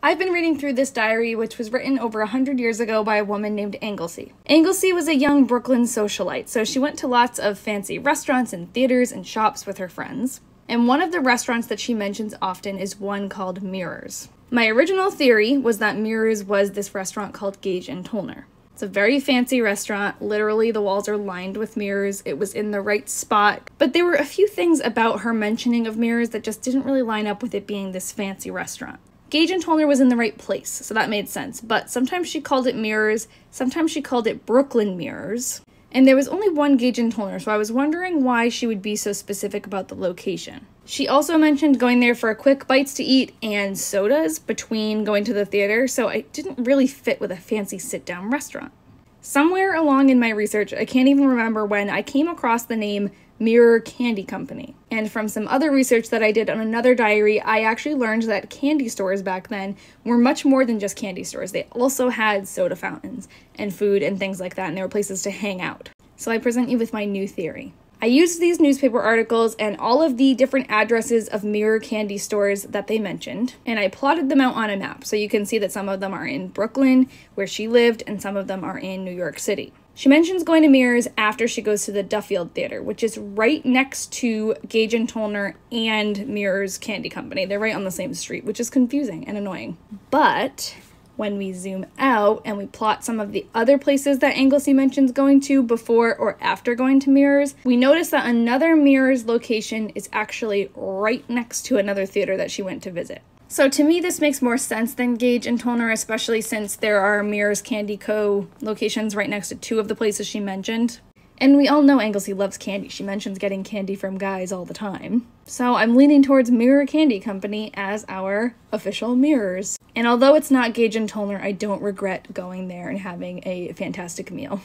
I've been reading through this diary, which was written over 100 years ago by a woman named Anglesea. Anglesea was a young Brooklyn socialite, so she went to lots of fancy restaurants and theaters and shops with her friends. And one of the restaurants that she mentions often is one called Mirrors. My original theory was that Mirrors was this restaurant called Gage and Tollner. It's a very fancy restaurant. Literally, the walls are lined with mirrors. It was in the right spot. But there were a few things about her mentioning of mirrors that just didn't really line up with it being this fancy restaurant. Gage and Tollner was in the right place, so that made sense. But sometimes she called it Mirrors, sometimes she called it Brooklyn Mirrors. And there was only one Gage and Tollner, so I was wondering why she would be so specific about the location. She also mentioned going there for quick bites to eat and sodas between going to the theater, so it didn't really fit with a fancy sit-down restaurant. Somewhere along in my research, I can't even remember when, I came across the name Mirror Candy Company. And from some other research that I did on another diary, I actually learned that candy stores back then were much more than just candy stores. They also had soda fountains and food and things like that, and there were places to hang out. So I present you with my new theory. I used these newspaper articles and all of the different addresses of mirror candy stores that they mentioned, and I plotted them out on a map, so you can see that some of them are in Brooklyn, where she lived, and some of them are in New York City. She mentions going to Mirrors after she goes to the Duffield Theater, which is right next to Gage and Tollner and Mirrors Candy Company. They're right on the same street, which is confusing and annoying. But when we zoom out and we plot some of the other places that Anglesea mentions going to before or after going to Mirrors, we notice that another Mirrors location is actually right next to another theater that she went to visit. So to me, this makes more sense than Gage and Tollner, especially since there are Mirrors Candy Co. locations right next to two of the places she mentioned. And we all know Anglesea loves candy. She mentions getting candy from guys all the time. So I'm leaning towards Mirror Candy Company as our official Mirrors. And although it's not Gage and Tollner, I don't regret going there and having a fantastic meal.